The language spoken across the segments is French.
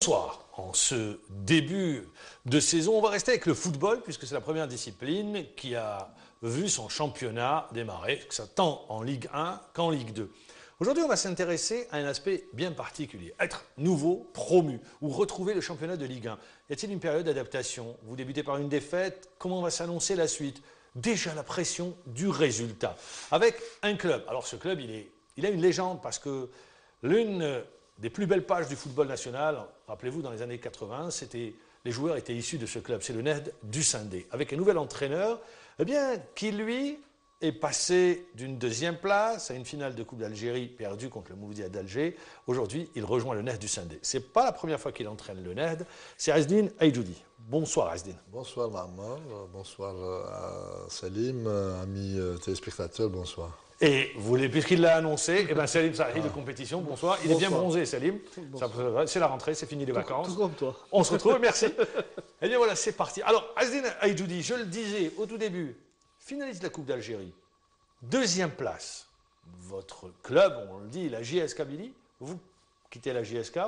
Bonsoir. En ce début de saison, on va rester avec le football puisque c'est la première discipline qui a vu son championnat démarrer, que ça tant en Ligue 1 qu'en Ligue 2. Aujourd'hui, on va s'intéresser à un aspect bien particulier, être nouveau, promu ou retrouver le championnat de Ligue 1. Y a-t-il une période d'adaptation? Vous débutez par une défaite, comment va s'annoncer la suite? Déjà la pression du résultat. Avec un club. Alors ce club, il a une légende parce que l'une des plus belles pages du football national, rappelez-vous, dans les années 80, les joueurs étaient issus de ce club, c'est le Ned du Sindé, avec un nouvel entraîneur, qui lui est passé d'une deuxième place à une finale de Coupe d'Algérie perdue contre le Mouloudia d'Alger. Aujourd'hui, il rejoint le Ned du Sindé. Ce n'est pas la première fois qu'il entraîne le Ned, c'est Azdine Aïdjoudi. Bonsoir Azdine. Bonsoir Maman, bonsoir à Salim, amis téléspectateurs, bonsoir. Et puisqu'il l'a annoncé, Salim Sahi de compétition, bonsoir. Il est bien bronzé, Salim. C'est la rentrée, c'est fini les vacances. Tout comme toi. On se retrouve, merci. Et bien voilà, c'est parti. Alors, Azdine Aïdjoudi, je le disais au tout début, finaliste de la Coupe d'Algérie, deuxième place. Votre club, on le dit, la JS Kabylie, vous quittez la JSK,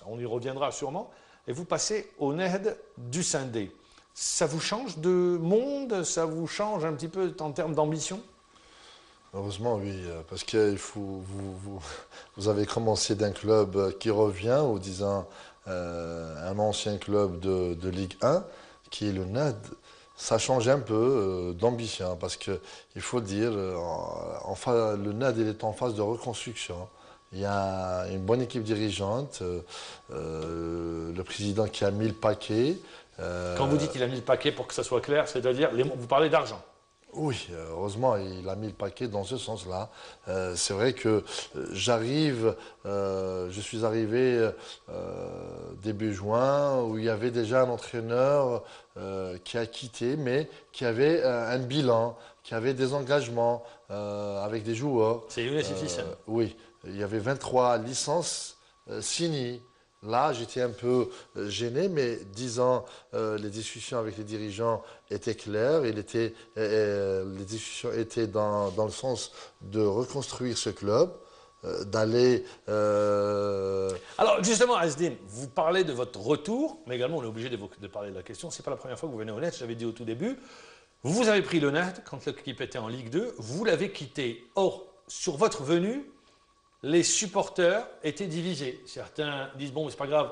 on y reviendra sûrement, et vous passez au Ned du Sindé. Ça vous change de monde? Ça vous change un petit peu en termes d'ambition? Heureusement, oui, parce que vous avez commencé d'un club qui revient, ou disant un ancien club de Ligue 1, qui est le NAD. Ça change un peu d'ambition, parce qu'il faut le dire, le NAD il est en phase de reconstruction. Il y a une bonne équipe dirigeante, le président qui a mis le paquet. Quand vous dites qu'il a mis le paquet, pour que ça soit clair, c'est-à-dire, vous parlez d'argent? Oui, heureusement, il a mis le paquet dans ce sens-là. C'est vrai que je suis arrivé début juin, où il y avait déjà un entraîneur qui a quitté, mais qui avait un bilan, qui avait des engagements avec des joueurs. C'est Younes Ifissem. Oui, il y avait 23 licences signées. Là, j'étais un peu gêné, mais disant les discussions avec les dirigeants étaient claires. Les discussions étaient dans le sens de reconstruire ce club, d'aller... Alors, justement, Azdine, vous parlez de votre retour, mais également, on est obligé de parler de la question. Ce n'est pas la première fois que vous venez au Ned, j'avais dit au tout début. Vous avez pris le Ned quand l'équipe était en Ligue 2, vous l'avez quitté. Or, sur votre venue, les supporters étaient divisés. Certains disent, bon, c'est pas grave,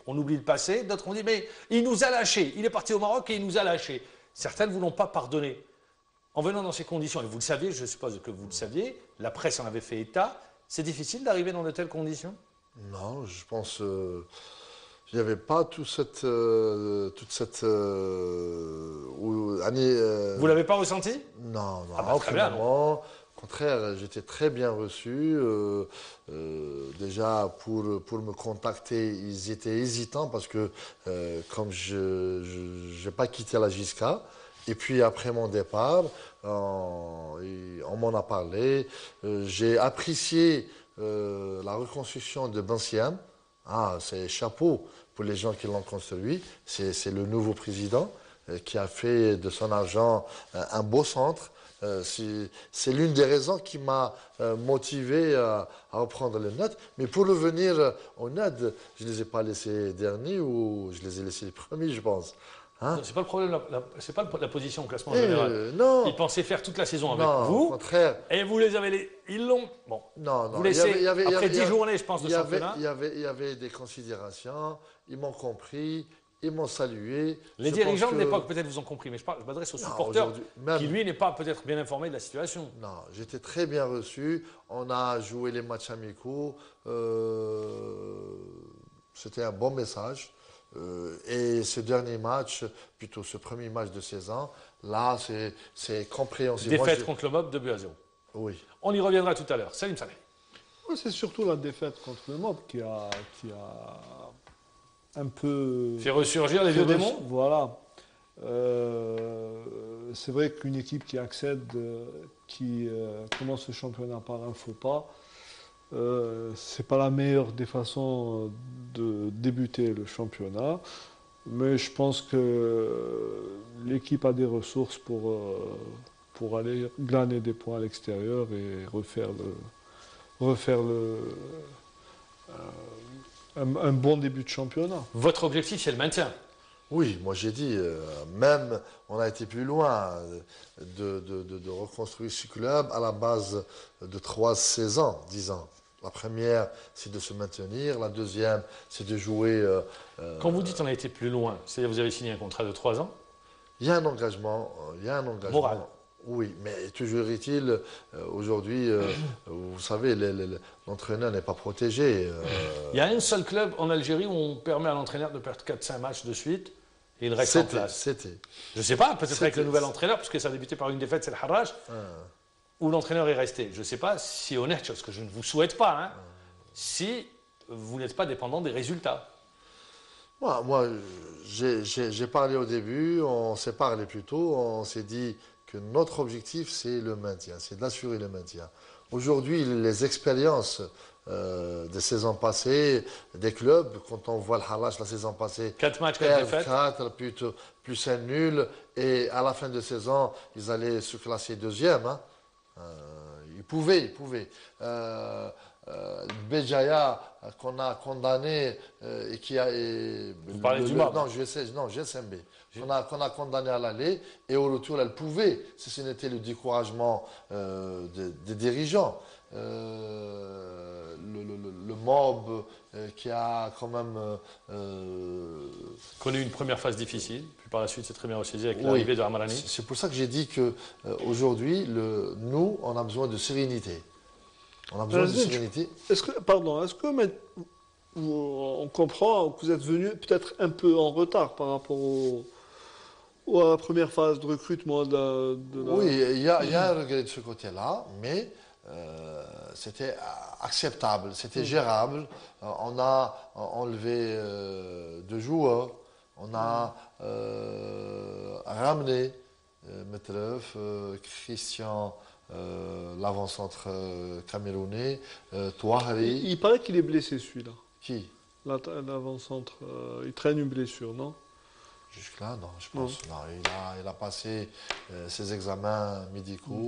on oublie le passé. D'autres ont dit, mais il nous a lâchés. Il est parti au Maroc et il nous a lâchés. Certains ne vous l'ont pas pardonné. En venant dans ces conditions, et vous le saviez, je suppose que vous le saviez, la presse en avait fait état, c'est difficile d'arriver dans de telles conditions? Non, je pense qu'il n'y avait pas toute cette année... Vous l'avez pas ressenti? Non, non, Ah bah, très bien, aucunement. Au contraire, j'étais très bien reçu. Déjà, pour me contacter, ils étaient hésitants parce que comme je n'ai pas quitté la JSK, et puis après mon départ, on m'en a parlé. J'ai apprécié la reconstruction de Bensiam. Ah, c'est chapeau pour les gens qui l'ont construit. C'est le nouveau président qui a fait de son argent un beau centre. C'est l'une des raisons qui m'a motivé à reprendre le NAD. Mais pour revenir au NAD, je ne les ai pas laissés derniers, ou je les ai laissés les premiers, je pense. Hein? C'est pas le problème, c'est pas la position au classement général. Non. Ils pensaient faire toute la saison avec Non, vous. au contraire. Et vous les avez... Ils l'ont... Bon. Non, non. Vous laissez, après 10 journées, je pense, de championnat. Il y avait des considérations. Ils m'ont compris. Ils m'ont salué. Les dirigeants de l'époque, peut-être, vous ont compris, mais je m'adresse aux supporters qui, lui, n'est pas peut-être bien informé de la situation. Non, j'étais très bien reçu. On a joué les matchs amicaux. C'était un bon message. Et ce dernier match, plutôt ce premier match de 16 ans, là, c'est compréhensible. Défaite contre le MOB, 2-0. Oui. On y reviendra tout à l'heure. Salim Saleh. C'est surtout la défaite contre le MOB qui a un peu... Fait ressurgir les vieux démons. Voilà. C'est vrai qu'une équipe qui accède, qui commence le championnat par un faux pas, c'est pas la meilleure des façons de débuter le championnat. Mais je pense que l'équipe a des ressources pour aller glaner des points à l'extérieur et refaire Un bon début de championnat. Votre objectif, c'est le maintien. Oui, moi j'ai dit, même on a été plus loin de reconstruire ce club à la base de 3 saisons, 10 ans. La première, c'est de se maintenir. La deuxième, c'est de jouer. Quand vous dites on a été plus loin, c'est-à-dire vous avez signé un contrat de 3 ans. Il y a un engagement, Moral. Oui, mais toujours est-il, aujourd'hui, vous savez, l'entraîneur n'est pas protégé. Il y a un seul club en Algérie où on permet à l'entraîneur de perdre 4-5 matchs de suite et il reste en place. C'était. Je ne sais pas, peut-être avec le nouvel entraîneur, parce que ça a débuté par une défaite, c'est le Harraj, où l'entraîneur est resté. Je ne sais pas si honnête, parce que je ne vous souhaite pas, hein, si vous n'êtes pas dépendant des résultats. Moi j'ai parlé au début, on s'est parlé plus tôt, on s'est dit que notre objectif, c'est le maintien, c'est d'assurer le maintien. Aujourd'hui, les expériences des saisons passées, des clubs, quand on voit le Harrach la saison passée, 4 matchs, 4 défaites. 4, plus un nul, et à la fin de saison, ils allaient se classer deuxième. Hein. Ils pouvaient. Béjaïa, qu'on a condamné et qui a. Vous parlez du MAB. Non, GSMB. Qu'on a condamné à l'aller et au retour, elle pouvait, si ce n'était le découragement des dirigeants. Le MOB qui a quand même. Connu une première phase difficile, puis par la suite c'est très bien ressaisi avec l'arrivée de Amarani. C'est pour ça que j'ai dit qu'aujourd'hui, nous, on a besoin de sérénité. On a besoin de sérénité. Est-ce que on comprend que vous êtes venu peut-être un peu en retard par rapport à la première phase de recrutement Oui, il y a un regret de ce côté-là, mais c'était acceptable, c'était gérable. On a enlevé 2 joueurs, on a ramené Metref, Christian, l'avant-centre camerounais, Touahri. Il paraît qu'il est blessé celui-là. Qui? L'avant-centre, il traîne une blessure, non? Jusque-là, non, je pense. Non, il a passé ses examens médicaux.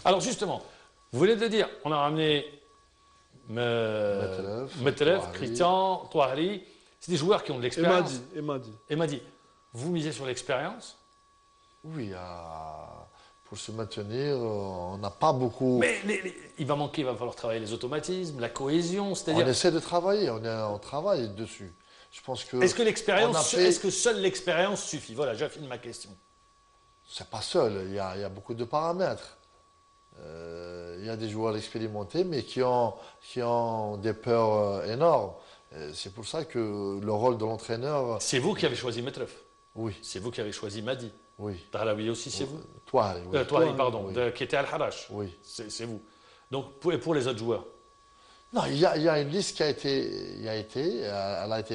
Alors justement, vous venez de le dire, on a ramené Metref, Christian, Touahri. C'est des joueurs qui ont de l'expérience. Et m'a dit. Vous misez sur l'expérience? Oui, pour se maintenir, on n'a pas beaucoup. Mais il va falloir travailler les automatismes, la cohésion, c'est-à-dire. On essaie de travailler, on travaille dessus. Je pense que. Est-ce que seule l'expérience suffit? Voilà, j'affine ma question. C'est pas seul, il y a beaucoup de paramètres. Il y a des joueurs expérimentés, mais qui ont des peurs énormes. C'est pour ça que le rôle de l'entraîneur. C'est vous qui avez choisi Metref? Oui. C'est vous qui avez choisi Madi? Oui. Dahlaoui aussi, c'est vous? Touahri, oui. Touahri, pardon, oui. qui était à Al-Harrach. Oui. C'est vous. Donc, pour les autres joueurs? Non, il y a une liste qui a été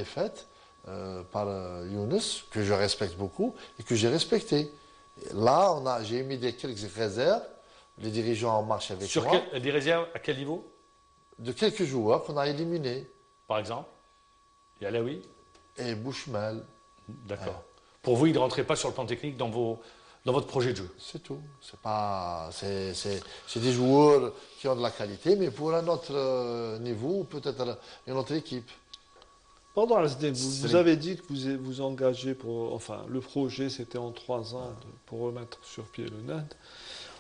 faite par Younes, que je respecte beaucoup et que j'ai respecté. Là, j'ai émis quelques réserves. Les dirigeants en marche avec moi. Des réserves à quel niveau? De quelques joueurs qu'on a éliminés. Par exemple? Yalaoui? Et Bouchmel. D'accord. Ouais. Pour vous, il ne rentrait pas sur le plan technique dans votre projet de jeu? C'est tout. C'est des joueurs qui ont de la qualité, mais pour un autre niveau, peut-être une autre équipe. Pardon, vous avez dit que vous engagez pour. Enfin, le projet, c'était en 3 ans pour remettre sur pied le NAD.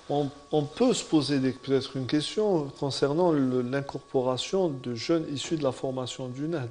On peut se poser peut-être une question concernant l'incorporation de jeunes issus de la formation du NAD.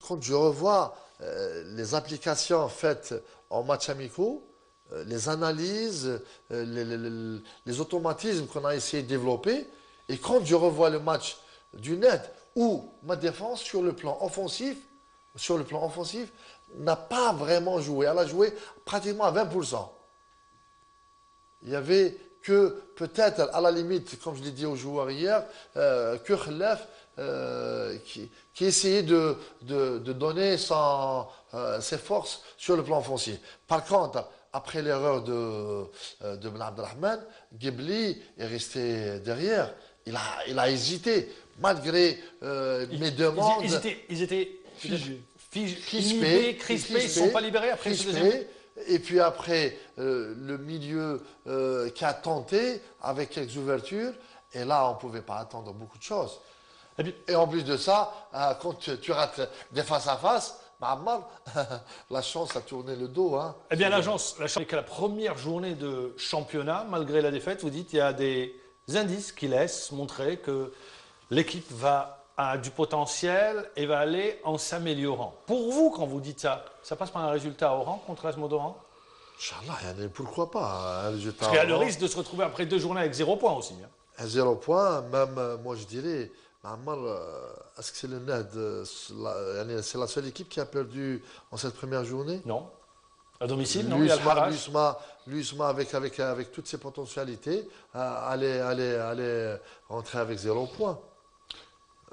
quand je revois les applications faites en match amicaux, les analyses, les automatismes qu'on a essayé de développer, et quand je revois le match du net, où ma défense sur le plan offensif, n'a pas vraiment joué. Elle a joué pratiquement à 20%. Il n'y avait que peut-être, à la limite, comme je l'ai dit aux joueurs hier, que Khelef qui essayait de donner ses forces sur le plan foncier. Par contre, après l'erreur de Ben Abdelrahman, Ghebli est resté derrière. Il a hésité, malgré mes demandes. Ils étaient Figés. crispés, ils ne sont pas libérés après ce deuxième. Et puis après, le milieu qui a tenté avec quelques ouvertures. Et là, on ne pouvait pas attendre beaucoup de choses. Et en plus de ça, quand tu rates des face-à-face, la chance a tourné le dos. Hein. Eh bien, la chance est qu'à la première journée de championnat, malgré la défaite, vous dites qu'il y a des indices qui laissent montrer que l'équipe a du potentiel et va aller en s'améliorant. Pour vous, quand vous dites ça, ça passe par un résultat à Oran contre AS Modoran? Inch'Allah, pourquoi pas un résultat. Parce qu'il y a le risque de se retrouver après 2 journées avec 0 point aussi. Hein. Un 0 point, même moi je dirais, est-ce que c'est le NED c'est la seule équipe qui a perdu en cette première journée? Non. À domicile, non, il y a le Harrach. L'USMA avec toutes ses potentialités, allait rentrer avec 0 point.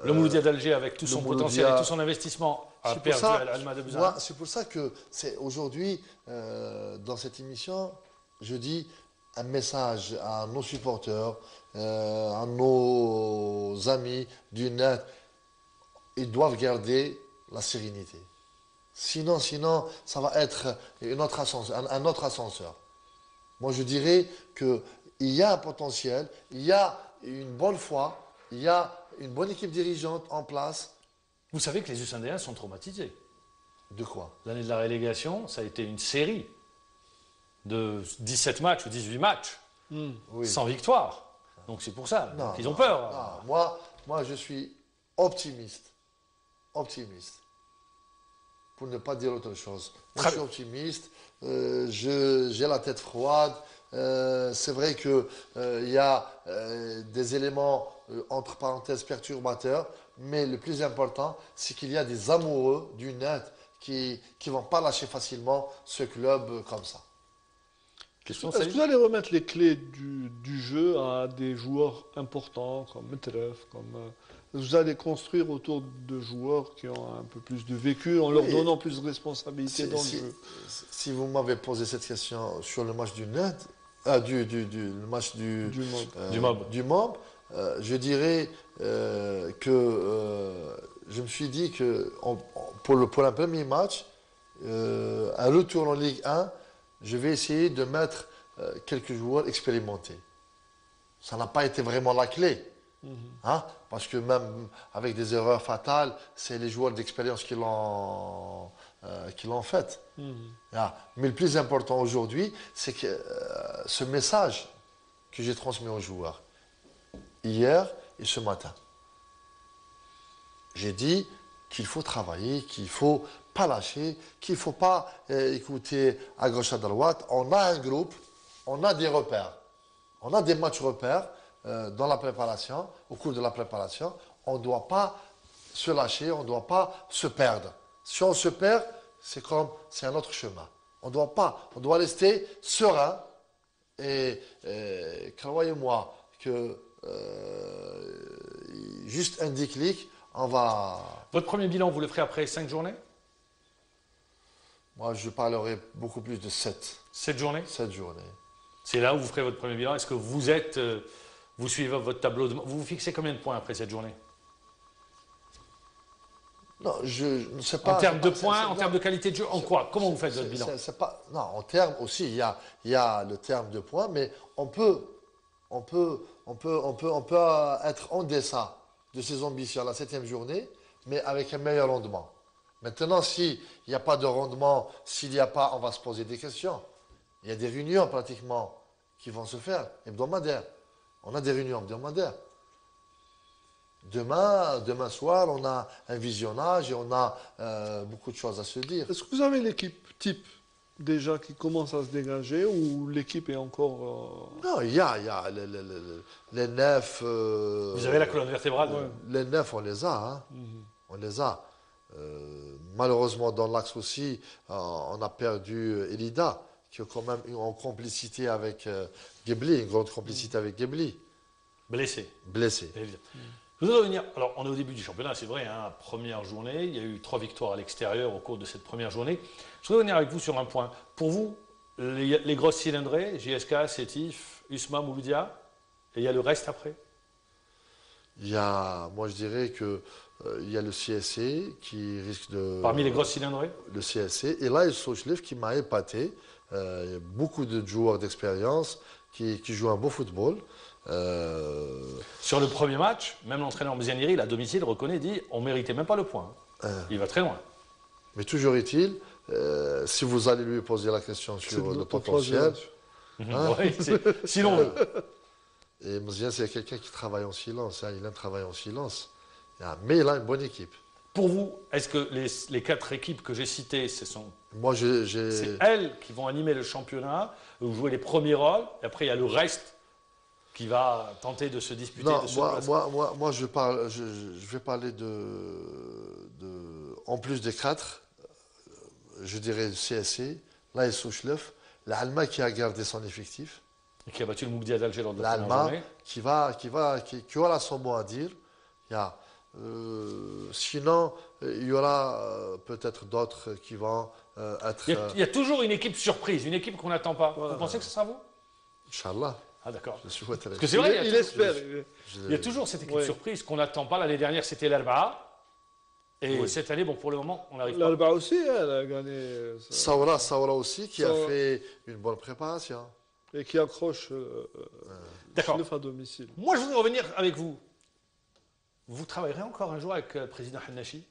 Le Mouloudia d'Alger, avec tout son potentiel et tout son investissement, a perdu à l'Alma de Busan. C'est pour ça que aujourd'hui, dans cette émission, je dis un message à nos supporters, à nos amis du net. Ils doivent garder la sérénité. Sinon, ça va être un autre ascenseur. Moi, je dirais qu'il y a un potentiel, il y a une bonne foi, il y a une bonne équipe dirigeante en place. Vous savez que les Usindéens sont traumatisés. De quoi? L'année de la relégation, ça a été une série de 17 matchs ou 18 matchs sans victoire. Donc c'est pour ça qu'ils ont peur. Moi, je suis optimiste. Optimiste. Pour ne pas dire autre chose. Moi, je suis optimiste. J'ai la tête froide. C'est vrai qu'il y a des éléments, entre parenthèses, perturbateurs. Mais le plus important, c'est qu'il y a des amoureux du net qui ne vont pas lâcher facilement ce club comme ça. Est-ce que vous allez remettre les clés du jeu à des joueurs importants comme Metref, vous allez construire autour de joueurs qui ont un peu plus de vécu en leur donnant plus de responsabilité dans le jeu? Si vous m'avez posé cette question sur le match du net, le match du MOB, je dirais que je me suis dit que pour un premier match, un retour en Ligue 1, je vais essayer de mettre quelques joueurs expérimentés. Ça n'a pas été vraiment la clé. Hein? Parce que même avec des erreurs fatales, c'est les joueurs d'expérience qui l'ont fait. Mais le plus important aujourd'hui, c'est que ce message que j'ai transmis aux joueurs, hier et ce matin, j'ai dit qu'il faut travailler, qu'il ne faut pas lâcher, qu'il ne faut pas écouter à gauche à droite. On a un groupe, on a des repères, on a des matchs repères dans la préparation, au cours de la préparation. On ne doit pas se lâcher, on ne doit pas se perdre. Si on se perd, c'est un autre chemin. On doit rester serein et croyez-moi que juste un déclic, on va... Votre premier bilan, vous le ferez après 5 journées? Moi, je parlerai beaucoup plus de 7. 7 journées? 7 journées. C'est là où vous ferez votre premier bilan. Est-ce que vous suivez votre tableau de... Vous vous fixez combien de points après cette journée? Non, je ne sais pas. En termes de points, en termes de qualité de jeu, en quoi? Comment vous faites votre bilan? Non, en termes aussi, il y a le terme de points, mais on peut être en deçà de ses ambitions à la 7e journée, mais avec un meilleur rendement. Maintenant, s'il n'y a pas de rendement, s'il n'y a pas, on va se poser des questions. Il y a des réunions pratiquement qui vont se faire, hebdomadaires. On a des réunions hebdomadaires. Demain soir, on a un visionnage et on a beaucoup de choses à se dire. Est-ce que vous avez l'équipe type déjà qui commence à se dégager ou l'équipe est encore... Non, il y a les neufs. Vous avez la colonne vertébrale. Ouais. Les neufs, on les a. Hein. On les a. Malheureusement, dans l'axe aussi, on a perdu Elida, qui est quand même en complicité avec Ghebli, une grande complicité avec Ghebli. Blessé. Blessé. Évidemment. Je voudrais revenir. Alors, on est au début du championnat, c'est vrai, hein, première journée. Il y a eu 3 victoires à l'extérieur au cours de cette première journée. Je voudrais revenir avec vous sur un point. Pour vous, les grosses cylindrées, JSK, Sétif, USMA, Mouloudia, et il y a le reste après? Moi je dirais que il y a le CSC qui risque de... Parmi les grosses cylindrées? Le CSC. Et là, il y a Sochlev qui m'a épaté. Il y a beaucoup de joueurs d'expérience qui jouent un beau football. Sur le premier match, même l'entraîneur Mzianiri, à domicile, reconnaît, dit on ne méritait même pas le point. Il va très loin. Mais toujours est-il, si vous allez lui poser la question sur le potentiel... Oui, sinon... Et Mzian, c'est quelqu'un qui travaille en silence. Hein, il aime travailler en silence. Mais il a une bonne équipe. Pour vous, est-ce que les 4 équipes que j'ai citées, c'est elles qui vont animer le championnat, ou jouer les premiers rôles, et après il y a le reste qui va tenter de se disputer non, de ce moi je vais parler en plus des 4, je dirais le CSC, là il Sochlev, l'Alma qui a gardé son effectif. Et qui a battu le Mouloudia d'Alger lors de la première journée. Qui aura son mot à dire. Sinon, il y aura peut-être d'autres qui vont être... Il y a toujours une équipe surprise, une équipe qu'on n'attend pas. Voilà. Vous pensez que ce sera vous? Inch'Allah. Ah d'accord. Je suis Parce que c'est vrai, il espère. Il y a toujours cette équipe surprise qu'on n'attend pas. L'année dernière, c'était l'Arba'a. Et cette année, bon, pour le moment, on n'arrive pas. L'Arba'a aussi, elle a gagné. Saoura aussi, qui a fait une bonne préparation. Et qui accroche D'accord. à domicile. Moi, je voudrais revenir avec vous. Vous travaillerez encore un jour avec le président Hannachi?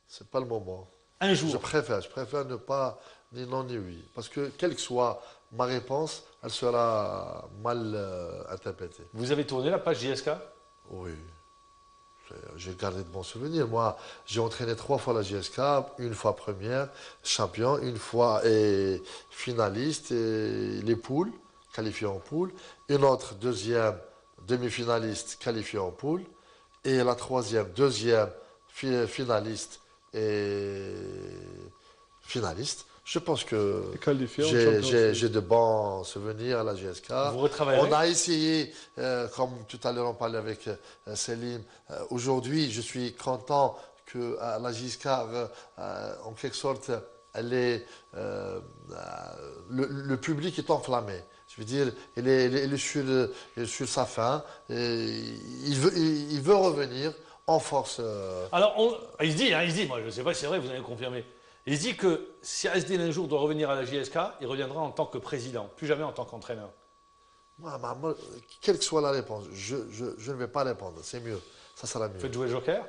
C'est pas le moment. Un jour. Je préfère ne pas ni non ni oui. Parce que quelle que soit ma réponse, elle sera mal interprétée. Vous avez tourné la page JSK? Oui. J'ai gardé de bons souvenirs. Moi, j'ai entraîné 3 fois la JSK, une fois première, champion, une fois et finaliste, et les poules, qualifiés en poule, une autre deuxième demi-finaliste qualifiée en poule, et la troisième, deuxième finaliste et finaliste. Je pense que j'ai de bons souvenirs à la GSK. Vous retravaillerez? On a essayé, comme tout à l'heure on parlait avec Selim, aujourd'hui je suis content que la GSK, en quelque sorte, le public est enflammé. Je veux dire, il est sur sa fin. Il veut revenir en force. Alors, il se dit, moi je ne sais pas si c'est vrai, vous allez confirmer. Il se dit que si Asdin un jour doit revenir à la JSK, il reviendra en tant que président, plus jamais en tant qu'entraîneur. Moi, quelle que soit la réponse, je ne vais pas répondre. C'est mieux. Ça sera mieux. Vous faites jouer le joker?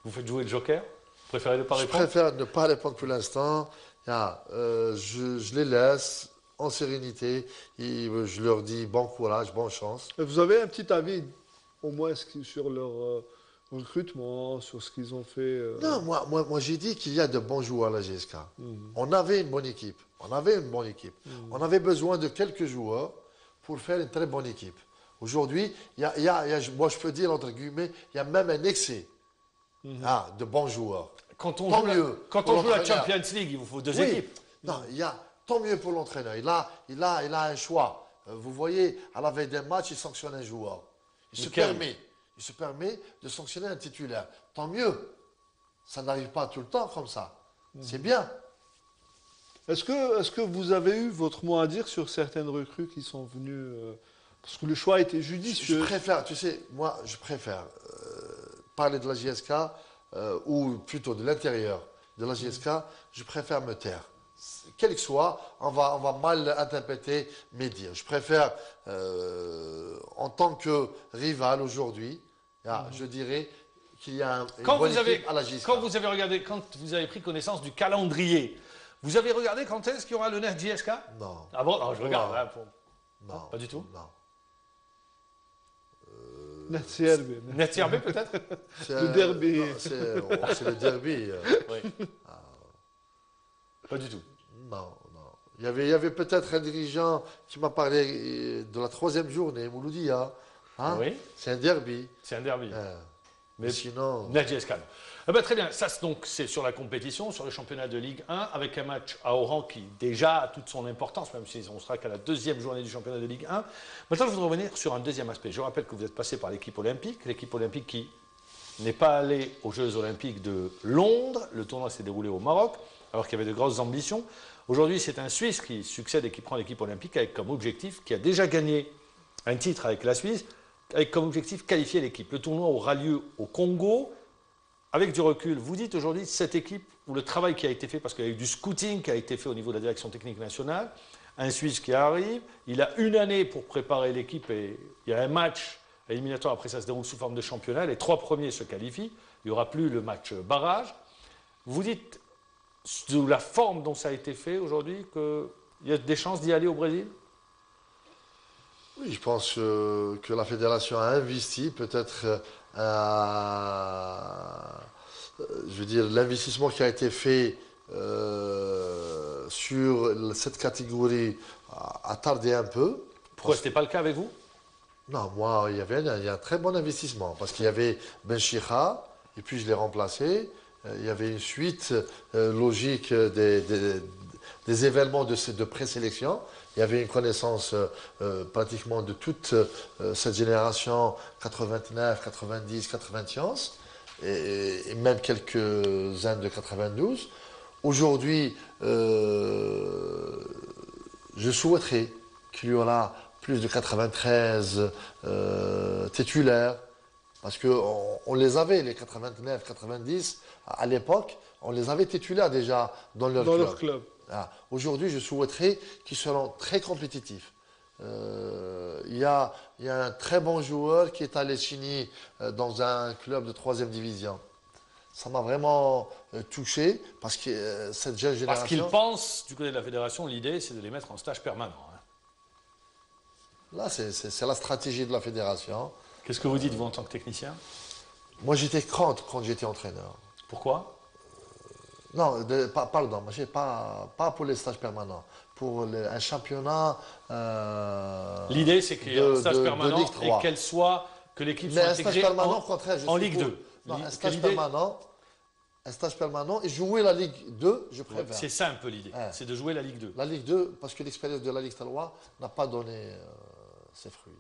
Vous faites jouer le joker? Vous préférez ne pas répondre? Je préfère ne pas répondre pour l'instant. Je les laisse en sérénité. Et je leur dis bon courage, bonne chance. Vous avez un petit avis, au moins, sur leur recrutement, sur ce qu'ils ont fait Non, moi j'ai dit qu'il y a de bons joueurs à la GSK. On avait une bonne équipe. On avait besoin de quelques joueurs pour faire une très bonne équipe. Aujourd'hui, moi je peux dire, entre guillemets, il y a même un excès de bons joueurs. Quand on Tant joue la Champions League, il vous faut 2 équipes. Non, tant mieux pour l'entraîneur. Il a un choix. Vous voyez, à la veille d'un match, il sanctionne un joueur. Il se permet de sanctionner un titulaire. Tant mieux. Ça n'arrive pas tout le temps comme ça. C'est bien. Est-ce que vous avez eu votre mot à dire sur certaines recrues qui sont venues parce que le choix a été judicieux. Je préfère parler de la JSK ou plutôt de l'intérieur de la JSK. Je préfère me taire. Quel que soit, on va mal interpréter mes dires. Je préfère, en tant que rival aujourd'hui, je dirais qu'il y a une bonne équipe à la JSK. Quand vous avez pris connaissance du calendrier, vous avez regardé quand est-ce qu'il y aura le NEF JSK? Non. Ah bon, non, je regarde. Non. Pas du tout? Non. Nahtiarbi. Nahtiarbi, peut-être? Le derby. C'est le derby. Oui. Pas du tout. Non, non. Il y avait peut-être un dirigeant qui m'a parlé de la 3e journée, Mouloudia. Hein? Oui. C'est un derby. C'est un derby. Mais sinon. Nadia Escane. Eh ben, très bien, ça donc c'est sur la compétition, sur le championnat de Ligue 1, avec un match à Oran qui déjà a toute son importance, même si on sera qu'à la 2e journée du championnat de Ligue 1. Maintenant, je voudrais revenir sur un deuxième aspect. Je rappelle que vous êtes passé par l'équipe olympique qui n'est pas allée aux Jeux olympiques de Londres. Le tournoi s'est déroulé au Maroc, alors qu'il y avait de grosses ambitions. Aujourd'hui, c'est un Suisse qui succède et qui prend l'équipe olympique avec comme objectif, qui a déjà gagné un titre avec la Suisse, avec comme objectif qualifier l'équipe. Le tournoi aura lieu au Congo. Avec du recul, vous dites aujourd'hui cette équipe, où le travail qui a été fait, parce qu'il y a eu du scouting qui a été fait au niveau de la direction technique nationale, un Suisse qui arrive, il a une année pour préparer l'équipe et il y a un match éliminatoire, après ça se déroule sous forme de championnat, les 3 premiers se qualifient, il n'y aura plus le match barrage. Vous dites, de la forme dont ça a été fait aujourd'hui, qu'il y a des chances d'y aller au Brésil? Oui, je pense que la fédération a investi peut-être je veux dire, l'investissement qui a été fait sur cette catégorie a tardé un peu. Pourquoi ce n'était pas le cas avec vous? Non, moi, il y a un très bon investissement parce qu'il y avait Ben Chikha, et puis je l'ai remplacé. Il y avait une suite logique des événements de présélection. Il y avait une connaissance pratiquement de toute cette génération 89, 90, 91 et même quelques-uns de 92. Aujourd'hui, je souhaiterais qu'il y aura plus de 93 titulaires parce qu'on les avait, les 89, 90, à l'époque, on les avait titulaires déjà dans leur club. Aujourd'hui, je souhaiterais qu'ils soient très compétitifs. Il y a un très bon joueur qui est allé signer dans un club de 3e division. Ça m'a vraiment touché parce que cette jeune génération... Parce qu'ils pensent, du côté de la fédération, l'idée c'est de les mettre en stage permanent. Hein. Là, c'est la stratégie de la fédération. Qu'est-ce que vous dites, vous, en tant que technicien? Moi, j'étais contre quand j'étais entraîneur. Pourquoi? Non, pardon, pas pour les stages permanents. Pour un championnat. L'idée, c'est qu'il y ait un stage permanent et que l'équipe soit intégrée en Ligue 2. Non, un stage permanent et jouer la Ligue 2, je préfère. C'est ça un peu l'idée, c'est de jouer la Ligue 2. La Ligue 2, parce que l'expérience de la Ligue 3 n'a pas donné ses fruits.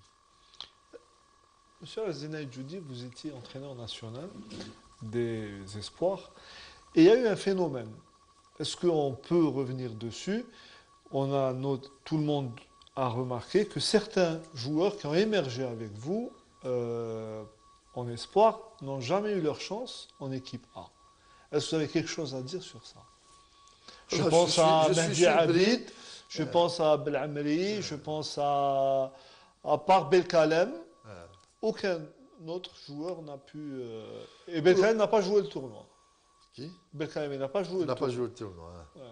Monsieur Azinaï Djoudi, vous étiez entraîneur national des espoirs. Et il y a eu un phénomène. Est-ce qu'on peut revenir dessus? Tout le monde a remarqué que certains joueurs qui ont émergé avec vous en espoir n'ont jamais eu leur chance en équipe A. Est-ce que vous avez quelque chose à dire sur ça? Je pense à Mehdi Abid, je pense à Belamri, je pense à part Belkalem. Aucun autre joueur n'a pu... Et Belkalem n'a pas joué le tournoi. Qui? Belkalem n'a pas joué le tournoi. Il n'a pas joué le tournoi. Ouais.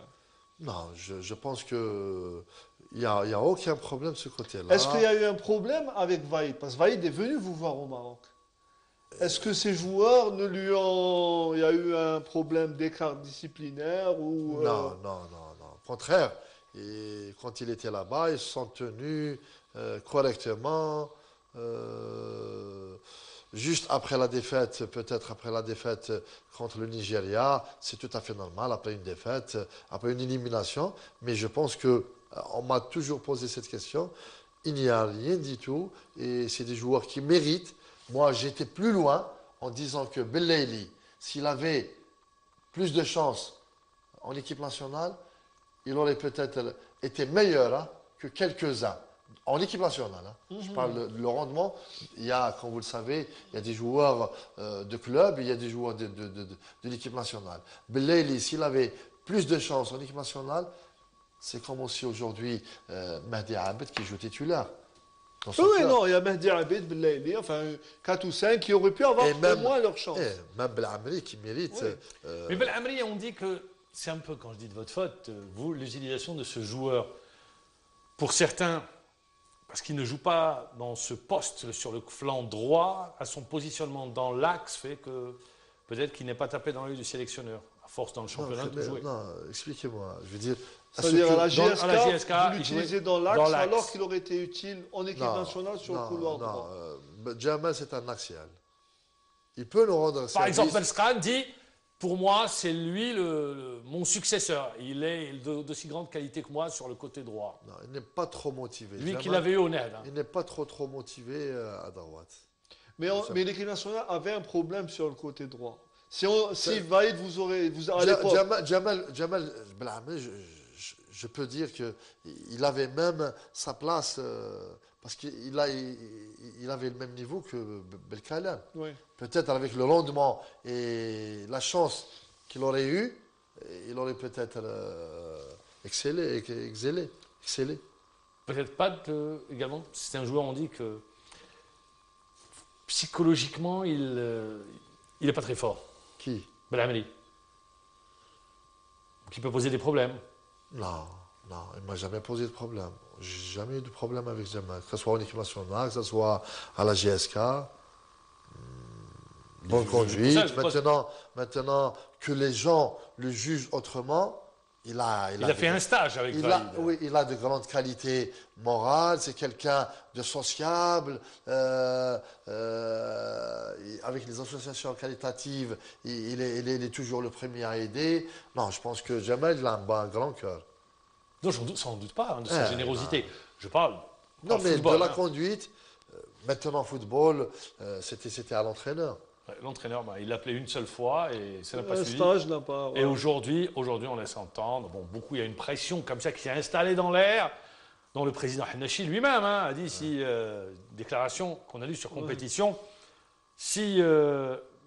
Non, je pense qu'il n'y a aucun problème de ce côté-là. Est-ce qu'il y a eu un problème avec Vaïd? Parce que Vaïd est venu vous voir au Maroc. Est-ce que ces joueurs il y a eu un problème d'écart disciplinaire ou Non. Au contraire, quand il était là-bas, ils se sont tenus correctement. Juste après la défaite, peut-être après la défaite contre le Nigeria, c'est tout à fait normal, après une défaite, après une élimination. Mais je pense qu'on m'a toujours posé cette question. Il n'y a rien du tout et c'est des joueurs qui méritent. Moi, j'étais plus loin en disant que Belayli, s'il avait plus de chance en équipe nationale, il aurait peut-être été meilleur que quelques-uns. En équipe nationale, je parle de le rendement. Il y a, comme vous le savez, il y a des joueurs de club, il y a des joueurs de l'équipe nationale. Belayli, s'il avait plus de chance en équipe nationale, c'est comme aussi aujourd'hui Mehdi Abed qui joue titulaire. Oui, non, il y a Mehdi Abed, Belayli, enfin 4 ou 5 qui auraient pu avoir au moins leur chance. Même Belamri qui mérite. Oui. Mais Belamri, on dit que c'est un peu, quand je dis de votre faute, vous, l'utilisation de ce joueur, pour certains, parce qu'il ne joue pas dans ce poste sur le flanc droit, à son positionnement dans l'axe fait que peut-être qu'il n'est pas tapé dans l'œil du sélectionneur, à force dans le championnat de jouer. Non, expliquez-moi. Je veux dire, C'est-à-dire à la GSK, à la GSK, vous l'utilisez dans l'axe alors qu'il aurait été utile en équipe nationale sur le couloir droit. Jamal, c'est un axial. Il peut nous rendre service. Par exemple, Belskran dit, pour moi, c'est lui mon successeur. Il est d'aussi grande qualité que moi sur le côté droit. Non, il n'est pas trop motivé. Lui qui l'avait eu au NED. Il n'est pas trop motivé à droite. Mais l'équipe nationale avait un problème sur le côté droit. Si Vaïd, à l'époque... Jamal Belhamel, je peux dire qu'il avait même sa place, parce qu'il avait le même niveau que Belkacem. Oui. Peut-être avec le rendement et la chance qu'il aurait eu, il aurait peut-être excellé. Peut-être pas également. C'est un joueur, on dit que psychologiquement, il n'est pas très fort. Qui? Belhameli. Qui peut poser des problèmes. Non, il ne m'a jamais posé de problème. J'ai jamais eu de problème avec Jamal, que ce soit en équipe nationale, que ce soit à la GSK. Bonne conduite. Maintenant que les gens le jugent autrement, il a fait un stage avec Vaïd. Oui, il a de grandes qualités morales, c'est quelqu'un de sociable, avec les associations qualitatives, il est toujours le premier à aider. Non, je pense que Jamal, il a un grand cœur. Non, ça n'en doute pas, de sa générosité. Je parle. Non, mais football, de la conduite, maintenant football, c'était à l'entraîneur. L'entraîneur, il l'appelait une seule fois et ça n'a pas suivi. Stage n'a pas. Ouais. Et aujourd'hui, on laisse entendre. Bon, il y a une pression comme ça qui s'est installée dans l'air, dont le président Hannachi lui-même a dit déclaration qu'on a lue sur compétition, si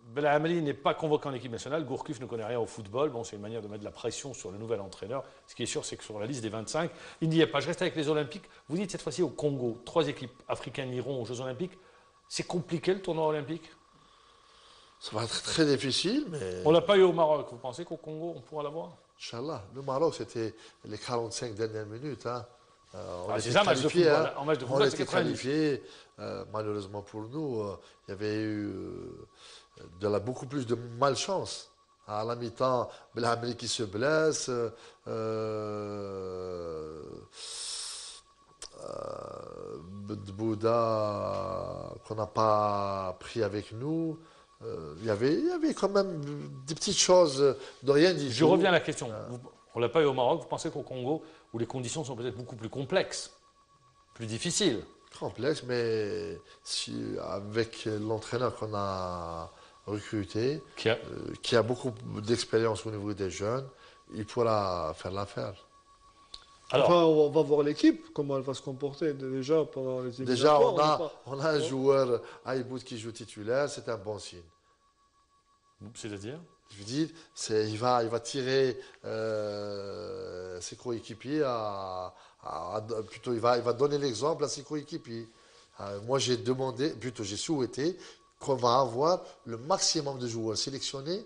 Belhameli n'est pas convoqué en équipe nationale, Gourcuff ne connaît rien au football. Bon, c'est une manière de mettre de la pression sur le nouvel entraîneur. Ce qui est sûr, c'est que sur la liste des 25, il n'y est pas. Je reste avec les Olympiques. Vous dites cette fois-ci au Congo, 3 équipes africaines iront aux Jeux Olympiques. C'est compliqué le tournoi olympique? Ça va être très difficile, mais... On ne l'a pas eu au Maroc. Vous pensez qu'au Congo, on pourra l'avoir? Inch'Allah. Le Maroc, c'était les 45 dernières minutes. Hein. C'est ça, match de football. En match de football, on était qualifiés. Malheureusement pour nous, il y avait eu beaucoup plus de malchance. À la mi-temps, Belhameli qui se blesse. Bouddha qu'on n'a pas pris avec nous. Il y avait quand même des petites choses de rien du tout. Je reviens à la question. On ne l'a pas eu au Maroc. Vous pensez qu'au Congo, où les conditions sont peut-être beaucoup plus complexes, plus difficiles? Complexe, mais avec l'entraîneur qu'on a recruté, qui a beaucoup d'expérience au niveau des jeunes, il pourra faire l'affaire. Alors, enfin, on va voir l'équipe, comment elle va se comporter déjà pendant les éliminatoires. Déjà, on a un joueur, Aïboud, qui joue titulaire, c'est un bon signe. C'est-à-dire? Je veux dire, il va tirer ses coéquipiers plutôt, il va donner l'exemple à ses coéquipiers. Moi, j'ai souhaité qu'on va avoir le maximum de joueurs sélectionnés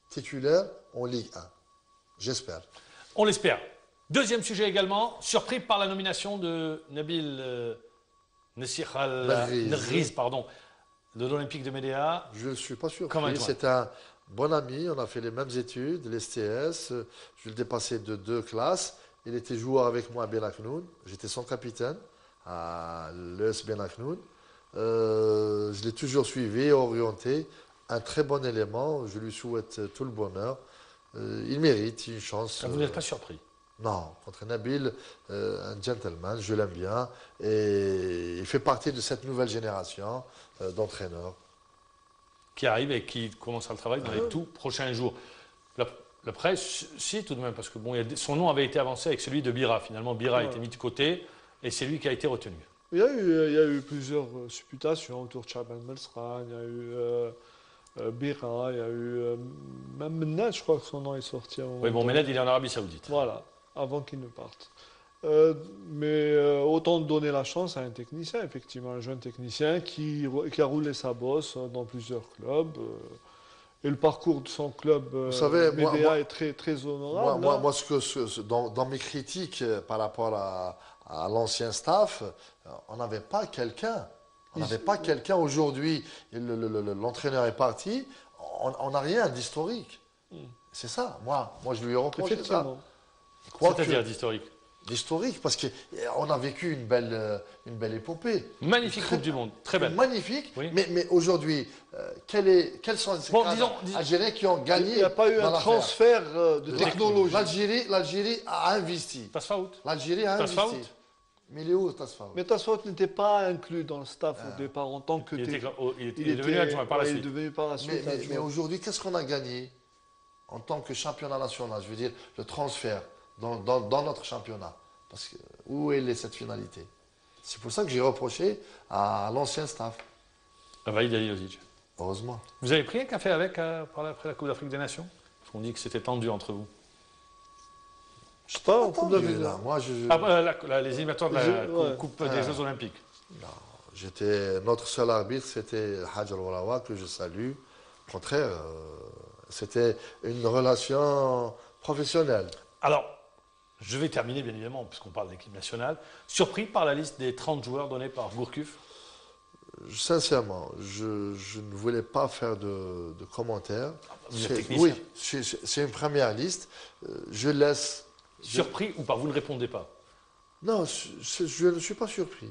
titulaires en Ligue 1. J'espère. On l'espère. Deuxième sujet également, surpris par la nomination de Nabil Nessir Al-Nriz, de l'Olympique de Médéa. Je ne suis pas surpris. C'est un bon ami. On a fait les mêmes études, l'STS. Je le dépassais de 2 classes. Il était joueur avec moi à Ben Aknoun. J'étais son capitaine à l'ES Ben Aknoun. Je l'ai toujours suivi, orienté. Un très bon élément. Je lui souhaite tout le bonheur. Il mérite une chance. Vous n'êtes pas surpris? Non, contre Nabil, un gentleman, je l'aime bien. Et il fait partie de cette nouvelle génération d'entraîneurs. Qui arrive et qui commencera le travail dans les tout prochains jours. La presse, si tout de même, parce que son nom avait été avancé avec celui de Bira. Finalement, Bira a été mis de côté et c'est lui qui a été retenu. Il y a eu plusieurs supputations autour de Chaban Melsran, il y a eu Bira, il y a eu même Menad, je crois que son nom est sorti. Oui, bon, Menad, il est en Arabie Saoudite. Voilà, avant qu'il ne parte. Mais autant donner la chance à un technicien, effectivement, un jeune technicien qui a roulé sa bosse dans plusieurs clubs. Et le parcours de son club Médéa est très, très honorable. Moi dans mes critiques par rapport à l'ancien staff, on n'avait pas quelqu'un. On n'avait pas quelqu'un aujourd'hui. L'entraîneur est parti. On n'a rien d'historique. C'est ça. Moi, je lui ai reproché ça. C'est-à-dire d'historique. D'historique, parce qu'on a vécu une belle épopée. Magnifique Coupe du Monde, très belle. Magnifique, Oui. mais aujourd'hui, quels sont ces cadres algériens qui ont gagné? Il n'y a pas eu un transfert de technologie. L'Algérie a investi. Tasfaout. L'Algérie a investi. Tasfaout. Mais il est où Tasfaout? Mais Tasfaout n'était pas inclus dans le staff au départ en tant que... Il est devenu adjoint par la Il est suite. devenu par la suite Mais adjoint. aujourd'hui, qu'est-ce qu'on a gagné en tant que championnat national? Je veux dire, le transfert dans notre championnat. Parce que où est cette finalité? C'est pour ça que j'ai reproché à l'ancien staff. Vaïd Alilozic. Heureusement. Vous avez pris un café avec après la Coupe d'Afrique des Nations? Parce qu'on dit que c'était tendu entre vous. Je sais pas, en Attends, Coupe d'Afrique. moi, Les éliminatoires de la Coupe des Jeux Olympiques. Notre seul arbitre, c'était Hadj Al-Warawa, que je salue. Au contraire, c'était une relation professionnelle. Alors, je vais terminer, bien évidemment, puisqu'on parle de l'équipe nationale. Surpris par la liste des 30 joueurs donnés par Gourcuff? Sincèrement, je ne voulais pas faire de commentaires. Vous êtes technicien. Oui, c'est une première liste. Je laisse... Surpris ou pas? Vous ne répondez pas. Non, je ne suis pas surpris.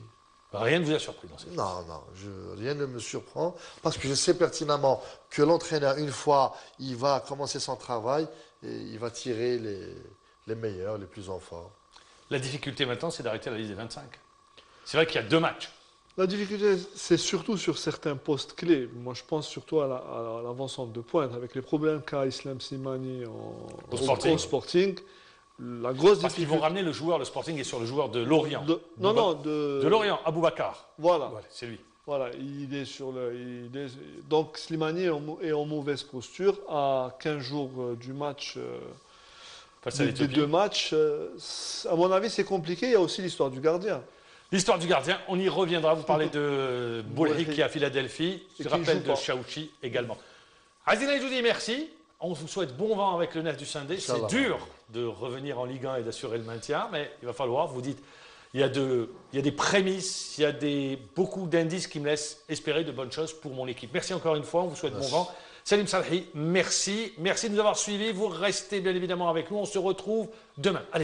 Rien ne vous a surpris dans cette liste. Non, rien ne me surprend parce que je sais pertinemment que l'entraîneur, une fois, il va commencer son travail et il va tirer les meilleurs, les plus en forme. La difficulté maintenant, c'est d'arrêter la liste des 25. C'est vrai qu'il y a 2 matchs. La difficulté, c'est surtout sur certains postes clés. Moi, je pense surtout à l'avant-centre de pointe, avec les problèmes qu'a Islam Slimani au Sporting. La grosse Parce qu'ils vont ramener le Sporting est sur le joueur de Lorient. de Lorient, Aboubacar. Voilà. C'est lui. Voilà, donc Slimani est en mauvaise posture à 15 jours du match. Des 2 matchs. À mon avis, c'est compliqué. Il y a aussi l'histoire du gardien. L'histoire du gardien, on y reviendra. Vous parlez de Boulri qui est à Philadelphie. Je rappelle de Chaouchi également. Azina, je vous dis merci. On vous souhaite bon vent avec le 9 du Sunday. C'est dur de revenir en Ligue 1 et d'assurer le maintien, mais il va falloir. Vous dites, il y a des prémices, il y a beaucoup d'indices qui me laissent espérer de bonnes choses pour mon équipe. Merci encore une fois. On vous souhaite bon vent. Salim Salhi, merci. Merci de nous avoir suivis. Vous restez bien évidemment avec nous. On se retrouve demain. Allez.